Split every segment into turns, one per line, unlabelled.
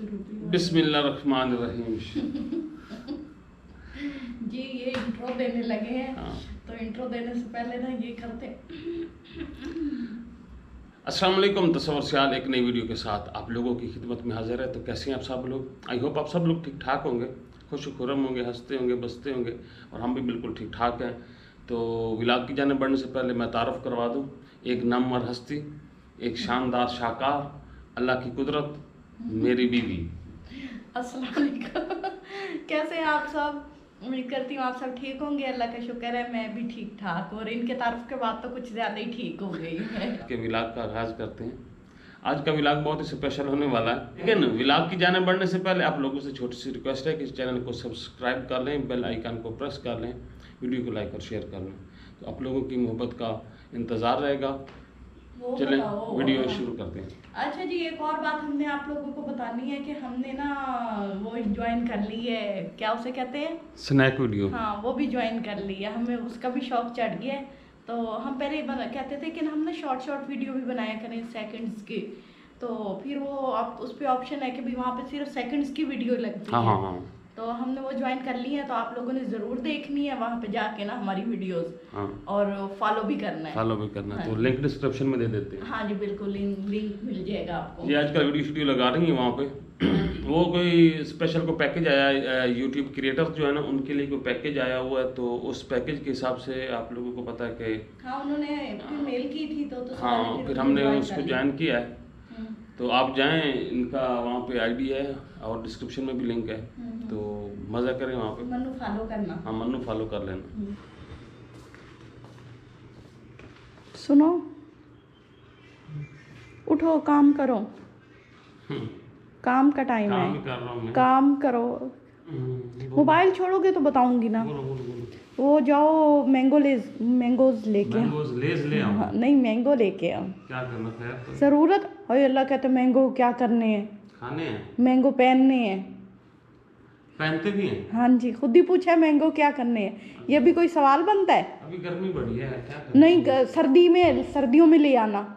बिस्मिल्लाहिर्रहमानिर्रहीम।
जी ये इंट्रो देने लगे हैं।
हाँ।
तो इंट्रो देने से पहले ना ये करते।
अस्सलाम वालेकुम। तसव्वुर सियाल एक नई वीडियो के साथ आप लोगों की खिदमत में हाजिर है। तो कैसे हैं आप सब लोग? आई होप आप सब लोग ठीक ठाक होंगे, खुश खुरम होंगे, हंसते होंगे, बसते होंगे, और हम भी बिल्कुल ठीक ठाक हैं। तो व्लॉग की जाने बढ़ने से पहले मैं तारुफ करवा दूँ, एक नामवर हस्ती, एक शानदार शाहकार, अल्लाह की कुदरत, मेरी बीवी।
अस्सलाम वालेकुम। कैसे हैं आप सब? उम्मीद करती हूँ आप सब ठीक होंगे। अल्लाह का शुक्र है मैं भी ठीक ठाक, और इनके तारुफ के बाद तो कुछ ज़्यादा ही ठीक हो गई है।
के व्लॉग का आगाज़ करते हैं। आज का व्लॉग बहुत ही स्पेशल होने वाला है, लेकिन व्लॉग की जाने बढ़ने से पहले आप लोगों से छोटी सी रिक्वेस्ट है कि इस चैनल को सब्सक्राइब कर लें, बेल आइकन को प्रेस कर लें, वीडियो को लाइक और शेयर कर लें। तो आप लोगों की मोहब्बत का इंतज़ार रहेगा। चलें वीडियो शुरू करते हैं।
अच्छा जी, एक और बात हमने आप लोगों को बतानी है कि हमने ना वो ज्वाइन कर ली है, क्या उसे कहते हैं,
स्नैक वीडियो।
हाँ वो भी ज्वाइन कर ली है। हमें उसका भी शौक चढ़ गया है। तो हम पहले कहते थे कि हम ना शॉर्ट वीडियो भी बनाया करें सेकंड्स की। तो फिर वो आप उस पर ऑप्शन है कि भी वहाँ पे सिर्फ सेकंड्स की वीडियो लगती है।
हाँ।
तो हमने वो ज्वाइन कर ली है। तो आप लोगों ने ज़रूर देखनी है वहाँ पे जाके ना हमारी वीडियोस, और फॉलो भी करना है।
हाँ। तो लिंक डिस्क्रिप्शन में दे देते हैं।
हाँ जी बिल्कुल, लिंक मिल जाएगा आपको।
ये आजकल वीडियो लगा रही है वहाँ पे। वो कोई स्पेशल को पैकेज आया, यूट्यूब क्रिएटर्स जो है ना उनके लिए कोई पैकेज आया हुआ है। तो उस पैकेज के हिसाब से आप लोगों को पता है कि
हाँ उन्होंने फिर मेल की थी तो
हाँ फिर हमने उसको ज्वाइन किया है। तो आप जाएं, इनका वहाँ पे आईडी है और डिस्क्रिप्शन में भी लिंक है। तो मज़ा करें वहाँ पे।
मन्नू फॉलो करना।
हाँ मन्नू फॉलो कर लेना।
सुनो, उठो, काम करो। काम का टाइम है,
भी कर रहा हूँ मैं।
काम करो। मोबाइल छोड़ोगे तो बताऊंगी ना।
बोलो।
वो जाओ मैंगोज लेके
ले आओ।
हाँ, नहीं मैंगो लेके आओ।
क्या करना खैर तो?
जरूरत है अल्लाह कहते मैंगो क्या करने हैं,
खाने हैं,
मैंगो पहनने हैं।
पहनते भी हैं।
हाँ जी, खुद ही पूछा है मैंगो क्या करने हैं। ये भी कोई सवाल बनता है?
अभी गर्मी बढ़ी है, क्या करें?
नहीं, सर्दियों में ले आना।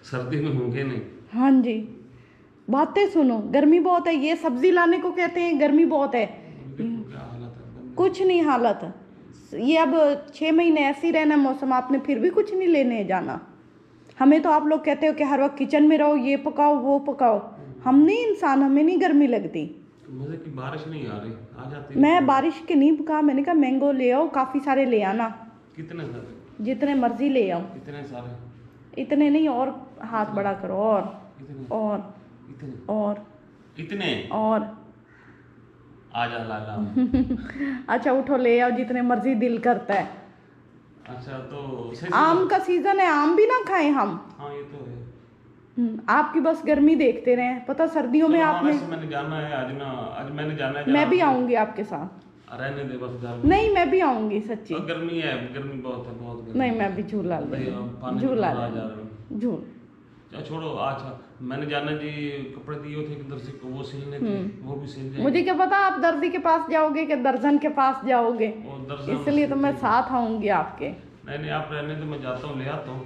सर्दी में होंगे नहीं।
हाँ जी, बातें सुनो, गर्मी बहुत है। ये सब्जी लाने को कहते हैं, गर्मी बहुत है।
क्या हालत है?
कुछ नहीं हालत। ये अब 6 महीने ऐसे ही रहना मौसम, आपने फिर भी कुछ नहीं लेने जाना। हमें तो आप लोग कहते हो कि हर वक्त किचन में रहो, ये पकाओ वो पकाओ। हम नहीं इंसान, हमें नहीं गर्मी लगती।
मजे की बारिश नहीं आ रही, आ जाती है।
मैं बारिश के नहीं कहा, मैंने कहा मैंगो ले आओ, काफ़ी सारे ले आना।
कितने सारे?
जितने मर्जी ले आओ।
कितने सारे?
इतने नहीं, और हाथ बड़ा करो। और
आजा लाला।
अच्छा उठो, ले आओ जितने मर्जी दिल करता है।
अच्छा तो
आम का सीजन है, आम भी ना खाएं हम।
हाँ ये तो है।
आपकी बस गर्मी देखते रहे। पता सर्दियों में आपने,
मैंने जाना है आज मैंने जाना है।
मैं भी आऊंगी आपके साथ।
रहने दे बस घर।
नहीं मैं भी आऊंगी सच्ची।
गर्मी है, गर्मी बहुत है, बहुत गर्मी।
नहीं मैं भी झूला झूल।
छोड़ो। अच्छा मैंने जाना जी, कपड़े दिए थे कि दर्जी को, वो सिलने थे, वो भी सिल जाएंगे।
मुझे क्या पता आप दर्जी के पास जाओगे कि दर्जन के पास जाओगे, इसलिए तो मैं साथ आऊंगी आपके।
नहीं आप रहने तो मैं जाता हूँ, ले आता हूँ।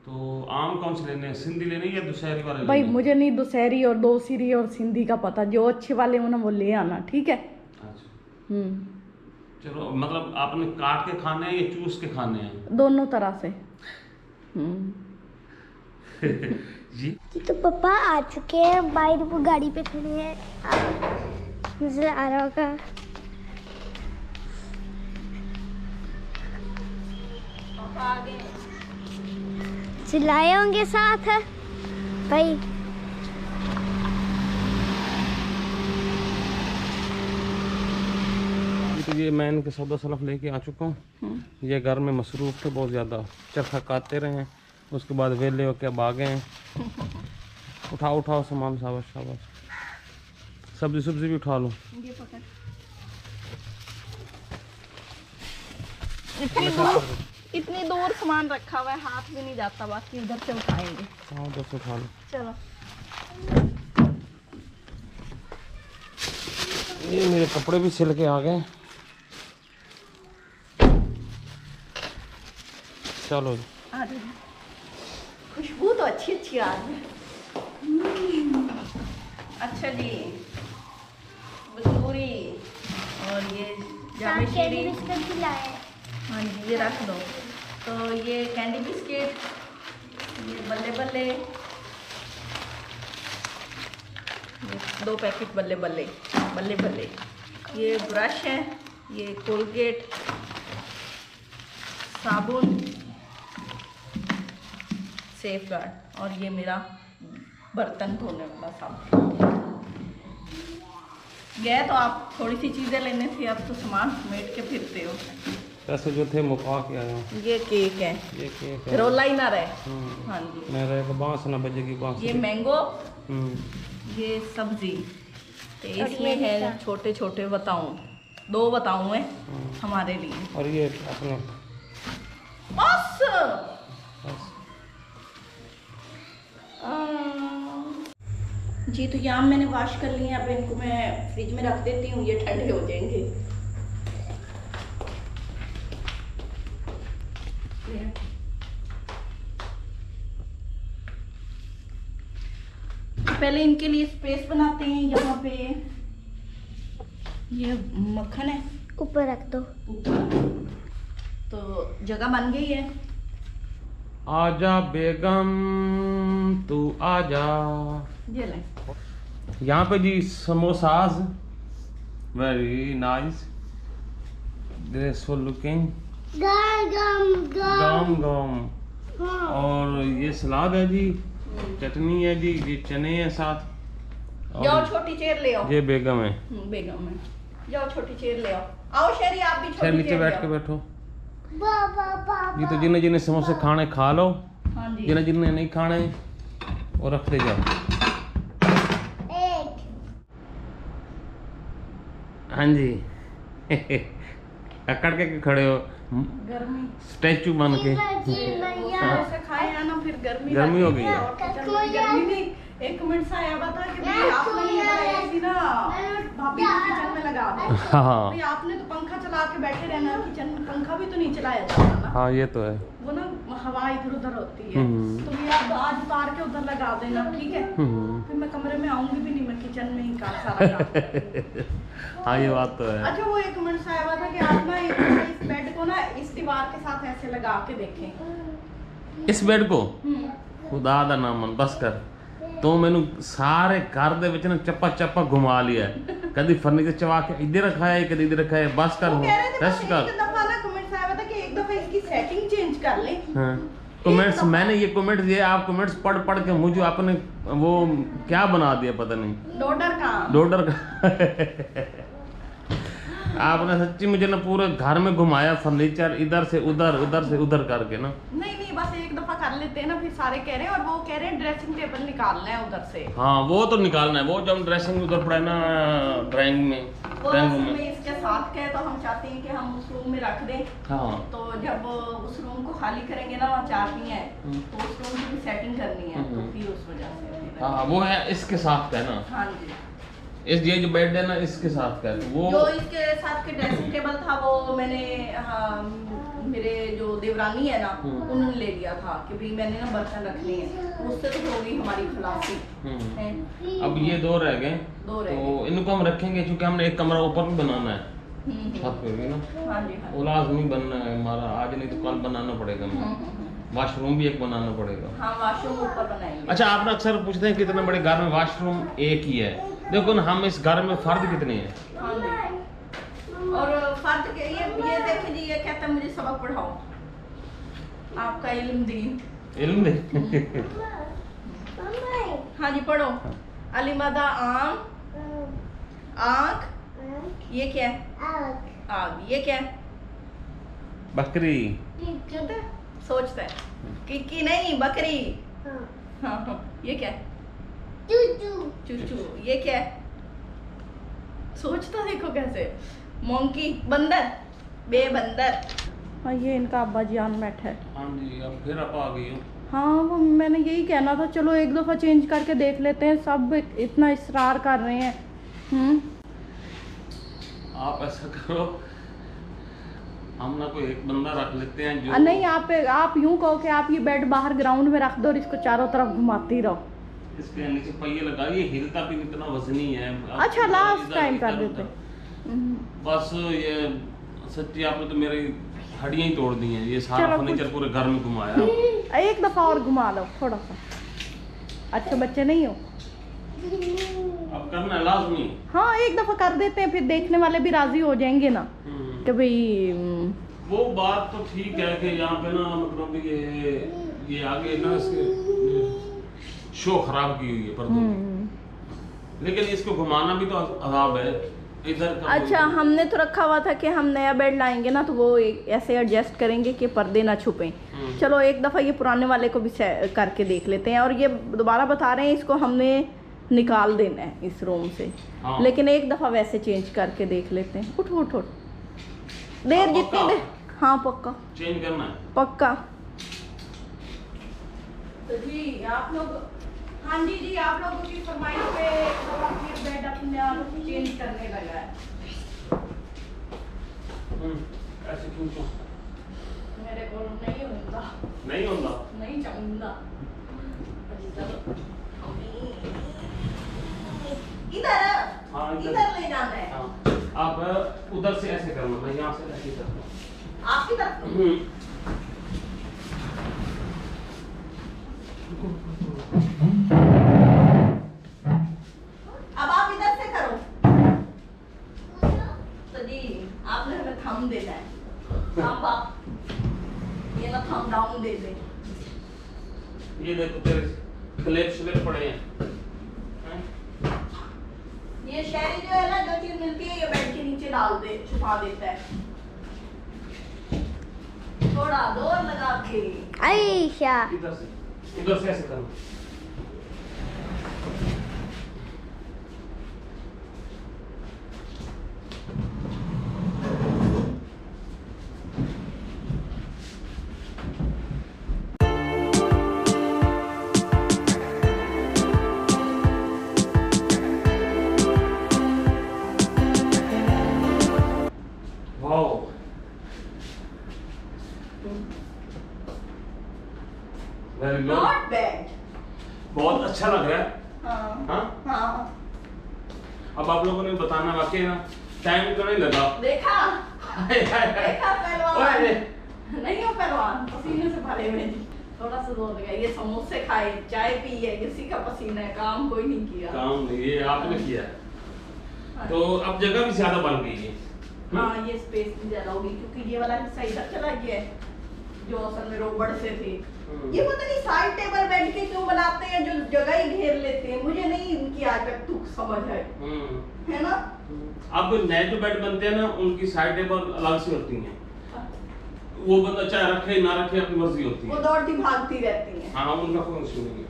तो आम कौन से लेने हैं, सिंधी लेने या दुशहरी वाले?
भाई मुझे नहीं दुशहरी और दोसिरी और सिंधी का पता, जो अच्छे वाले हो ना वो ले आना, ठीक है?
अच्छा चलो, मतलब आपने काट के खाने हैं या चूस के खाने हैं?
दोनों तरह से।
जी
तो पापा आ चुके हैं, बाहर वो गाड़ी पे खड़े हैं, नजर आ रहा होगा। चिल्लाए होंगे साथ भाई।
तो ये मैं इनके सौदा सलफ लेके आ चुका हूँ। ये घर में मसरूफ़ थे बहुत ज़्यादा, चरखा काटते रहे हैं, उसके बाद वेले होके अब आ गए हैं। उठाओ सामान, शाबाश। सब्जी भी उठा लो।
इतनी दूर सामान रखा हुआ है, हाथ भी नहीं जाता, बाकी इधर से उठाएंगे।
हाँ उधर से उठा लो।
चलो
ये मेरे कपड़े भी सिल के आ गए। चलो
खुशबू तो अच्छी आ रही है। अच्छा जी, बसूरी और ये जामे
कैंडी
शीरी।
बिस्किट भी लाए।
हाँ जी, ये रख दो। तो ये कैंडी बिस्किट, ये बल्ले बल्ले, ये 2 पैकेट बल्ले बल्ले बल्ले बल्ले, ये ब्रश है, ये कोलगेट, साबुन, सेफगार्ड, और ये मेरा बर्तन धोने वाला साबुन। गए तो आप थोड़ी सी चीज़ें लेने थे, अब तो सामान समेट के फिरते हो।
पैसे जो थे मुका के आया।
ये केक है,
ये केक है।
रोला ही ना रहे। हाँ जी।
मेरा एक बांस ना बजेगी बांस।
ये मैंगो,
हम्म।
ये सब्जी, तो
और
इसमें
ये
है
क्या?
छोटे छोटे बताऊँ, 2 बताऊँ है हमारे लिए।
और ये अपने
बस
बस।
जी, तो ये आम मैंने वॉश कर लिए हैं। अब इनको मैं फ्रिज में रख देती हूँ, ये ठंडे हो जाएंगे। पहले इनके लिए स्पेस बनाते हैं। यहाँ पे ये मक्खन है,
ऊपर रख दो।
तो जगह बन गई है।
आजा बेगम तू आजा।
ये ले।
यहाँ पे जी samosas, very nice, graceful looking,
गम
गम गम।
हाँ।
और ये सलाद है जी, चटनी है जी, ये चने हैं साथ।
जाओ
और
छोटी चेयर ले आओ।
ये बेगम है।
बेगम है, जाओ छोटी चेयर ले आओ। आओ शेरी, आप भी
चल
छोटी
नीचे
चेयर
बैठ
ले
के
आओ।
बैठो।
बाबा
ये तो जिन्हें जिन्हें समोसे खाने खा लो,
हाँ जी।
जिन्हें जिन्हें नहीं खाने और रखते जाओ।
एक
हाँ जी। अकड़ के खड़े हो,
गर्मी
स्टैचू बन के।
ऐसे खाए हैं ना, फिर गर्मी
गर्मी हो गई है।
और किचन में गर्मी नहीं। 1 मिनट से आया बता कि भाई आपने ये बनाया थी ना, भाभी को किचन में लगा दे।
हाँ
भाई आपने तो पंखा चला के बैठे रहना, किचन में पंखा भी तो नहीं चलाया जाता ना।
हाँ, ये तो है।
वो ना हवा इधर उधर होती है, तो ये आप आज उतार के उधर लगा देना, ठीक है। फिर मैं कमरे में आऊंगी भी नहीं, मैं किचन में ही का सारा काम करूंगी।
हाँ, ये बात तो है।
अच्छा, वो 1 मिनट से आया हुआ था कि आप ना इस बेड को ना इस दीवार के साथ ऐसे लगा के देखें।
इस बेड को खुदा दा नाम मन बस कर, तो मैंने सारे घर दे विच ना चप्पा चप्पा घुमा लिया। कभी फर्नीचर चवा के इधर रखा है, कभी इधर रखा है। बस कर,
वो कह रहे थे
रेस्ट
एक
कर।
दफा ना कमेंट्स आया हुआ था कि एक दफा इसकी सेटिंग चेंज कर ले।
हाँ, कमेंट्स मैंने ये कमेंट दिए, आप कमेंट्स पढ़ पढ़ के मुझे आपने वो क्या बना दिया पता नहीं।
डॉटर का
डोडर का। आपने सच्ची मुझे ना पूरे घर में घुमाया, फर्नीचर इधर से उधर, उधर से उधर करके ना।
नहीं, बस एक दफा कर लेते हैं ना, फिर सारे कह रहे हैं। और वो कह रहे हैं ड्रेसिंग टेबल निकालना है उधर से।
हाँ, वो तो निकालना है। वो जब ड्रेसिंग उधर पड़ा है ना ड्राइंग में,
वो
ड्राइंग
असल
रूम
में
में।
इसके साथ के, तो हम चाहते हैं कि हम उस रूम में रख दें।
हाँ,
तो जब उस रूम को खाली करेंगे ना, वहाँ चाहती है तो उस रूम की भी सेटिंग करनी है, तो फिर उस वजह से फिर-
हाँ, वो है इसके साथ का है ना।
हाँ जी।
इस ये जो बेड है ना, इसके साथ का है। तो वो
जो इसके साथ के ड्रेसिंग टेबल था, वो मैंने मेरे जो देवरानी है ना, उन्होंने ले लिया था कि भाई मैंने ना बर्तन रखने हैं। उससे तो हो गई हमारी खलासी है।
अब ये 2 रह गए,
2 रह
तो इनको हम रखेंगे क्योंकि हमने एक कमरा ऊपर भी बनाना है,
गए।
छत पे भी ना।
हाँ जी, हाँ।
वो लाजमी बनना है हमारा, आज नहीं तो कल बनाना पड़ेगा हमें। वॉशरूम भी एक बनाना पड़ेगा।
हाँ, वॉशरूम ऊपर बनाएंगे।
अच्छा, आप ना अक्सर पूछते हैं कितने बड़े घर में वॉशरूम एक ही है। देखो ना, हम इस घर में फर्द कितने हैं।
हाँ जी। और फर्द के ये देखे जी, ये कहता है मुझे सबक पढ़ाओ, आपका इल्म दीन।
इल्म दे।
हाँ जी, पढ़ो। अलिमादा आम, आँख, ये क्या है? आग। ये क्या है?
बकरी।
कहता है, सोचता है कि नहीं, बकरी। हाँ, ये क्या है? चूचू। ये क्या है? सोचता देखो कैसे। मोंकी, बंदर, बेबंदर। हाँ, ये इनका अब्बा जान बैठा है।
हाँ जी, अब फिर आप आ गई हो।
हाँ, वो मैंने यही कहना था, चलो एक दफ़ा चेंज करके देख लेते हैं। सब इतना इसरार कर रहे हैं।
आप ऐसा करो, हम ना कोई एक बंदा रख लेते हैं जो
नहीं, आप यूं कहो कि आप ये बेड बाहर ग्राउंड में रख दो और इसको चारों तरफ घुमाती रहो।
इसके नीचे पहिए लगा, ये हिलता भी इतना वजनी है।
अच्छा लास्ट
इधर-
टाइम कर
इधर-
देते।
उधर। बस ये सच्ची आपने तो मेरी हड्डियां ही तोड़ दी हैं। ये सारा
चलो,
फर्नीचर पूरे घर में घुमाया।
एक दफा और घुमा लो थोड़ा सा, अच्छे बच्चे नहीं हो।
अब करना है लाजमी।
हाँ एक दफा कर देते हैं, फिर देखने वाले भी राजी हो जाएंगे ना कि भाई
वो बात तो ठीक है कि यहाँ पे ना मतलब ये आगे ना इसके शो खराब की हुई है पर्दों की, लेकिन इसको घुमाना भी तो अदाब है इधर का।
अच्छा हमने तो रखा हुआ था कि हम नया बेड लाएंगे ना तो वो ऐसे एडजस्ट करेंगे कि पर्दे ना छुपें। चलो एक दफ़ा ये पुराने वाले को भी करके देख लेते हैं। और ये दोबारा बता रहे हैं इसको हमने निकाल देना है इस रूम से।
हाँ।
लेकिन एक दफ़ा वैसे चेंज करके देख लेते हैं। उठ उठ उठ देर जितनी
पक्का?
देर, हाँ पक्का
चेंज करना है।
पक्का। तो जी आप लोग, हाँ जी आप लोगों की फरमाइश पे फिर बेड अपने आप चेंज करने लगा है।
ऐसे क्यों क्यों?
मेरे को नहीं होता,
नहीं होता।
नहीं चाहूँगा। इधर
हाँ, इधर।
इधर ले जाना है।
हाँ, आप उधर से ऐसे करना, मैं यहाँ से ऐसे करता हूँ।
आपकी तरफ अब आप इधर से करो। तो जी आपने हमें थंब देना है, थंब अप, ये ना थंब डाउन दे दे।
ये देखो तेरे क्लिप स्लिप पड़े हैं।
ये शहरी जो है ना, जो चीज मिलती है ये बेड के नीचे डाल दे, छुपा देता है। थोड़ा जोर लगा के
आयशा
इधर से ऐसे करना। Wow, very good,
not bad.
बहुत अच्छा लग रहा है।
हाँ
हाँ?
हाँ
अब आप लोगों ने बताना वाकई ना टाइम तो नहीं लगा।
देखा
हाय, हाय, हाय।
देखा पहलवान,
ओए,
नहीं हो पहलवान, पसीने से भरे हुए जी। थोड़ा सा जोर लगा, ये समोसे खाए, चाय पी है, किसी का पसीना है, काम कोई नहीं किया।
काम नहीं, ये आपने किया है।
हाँ।
तो अब जगह भी ज्यादा बन गई है।
हाँ ये स्पेस भी ज्यादा होगी क्योंकि ये वाला हिस्सा इधर चला गया है जो असल में रोबड़ से थे। ये पता नहीं साइड टेबल बेड के क्यों बनाते हैं जो जगह ही घेर लेते हैं, मुझे नहीं इनकी आज तक तुक समझ है ना।
अब नए जो बेड बनते हैं ना उनकी साइड टेबल अलग से होती हैं। वो बंदा चाहे रखे ना रखे अपनी मर्जी होती
वो
है।
दौड़ती भागती रहती हैं।
हाँ उनका कोई इशू नहीं है।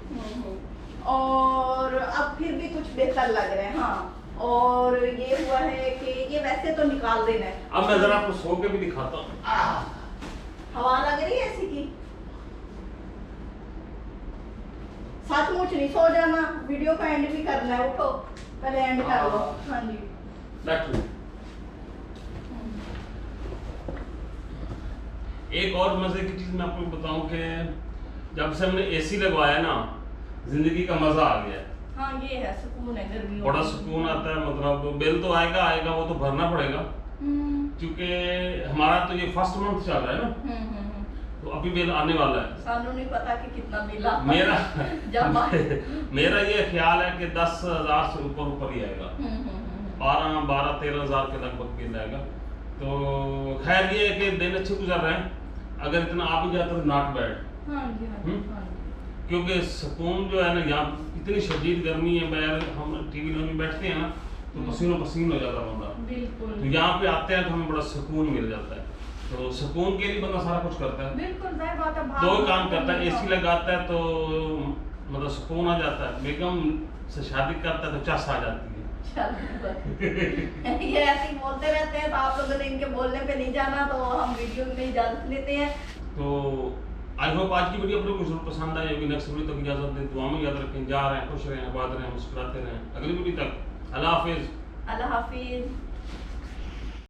और अब फिर भी कुछ बेहतर लग रहे हैं। हाँ और ये हुआ है कि ये वैसे तो निकाल देना है।
अब मैं जरा आपको सो के भी दिखाता हूँ।
हवा लग रही है ऐसी की, सचमुच नहीं सो जाना, वीडियो का एंड भी करना है। उठो पहले एंड कर लो। हाँ जी
बैठो। एक और मजे की चीज मैं आपको बताऊं कि जब से हमने एसी लगवाया ना जिंदगी का मजा आ गया।
हाँ ये है सुकून है, गर्मी
बड़ा सुकून आता है। मतलब बिल तो आएगा वो तो भरना पड़ेगा क्योंकि हमारा तो ये फर्स्ट मंथ चल रहा है ना, तो अभी बिल आने वाला है।
सानू नहीं पता कि कितना बिल आता
मेरा
जब
मेरा ये ख्याल है कि 10,000 से ऊपर ही आएगा। 12-13 हज़ार के लगभग बिल आएगा। तो खैर ये है कि दिन अच्छे गुजर रहे हैं। अगर इतना आ भी जाता तो नॉट बैड।
हाँ जी हाँ जी हाँ जी।
क्योंकि सुकून जो है ना, यहाँ इतनी शदीद गर्मी है। मैं हम टीवी में बैठते हैं ना तो पसीनो पसीन हो जाता है बंदा।
बिल्कुल
तो यहाँ पे आते हैं तो हमें बड़ा सुकून मिल जाता है। तो सुकून के लिए बंदा सारा कुछ करता है।
बिल्कुल जाहिर बात है।
दो ही काम करता है, एसी लगाता है तो मतलब सुकून आ जाता है। बेगम से शादी करता है तो चस आ जाती है।
ये ऐसे ही बोलते रहते हैं तो आप लोगों ने इनके बोलने पे नहीं जाना, तो हम वीडियो में इजाजत लेते हैं।
तो आई होप आज की वीडियो आप लोगों को जरूर पसंद आई होगी। नेक्स्ट वीडियो तक इजाजत दें, दुआ में याद रखें। जा रहे हैं, खुश रहें, आबाद रहें, मुस्कुराते रहें। अगली वीडियो तक अल्लाह हाफिज।
अल्लाह हाफिज।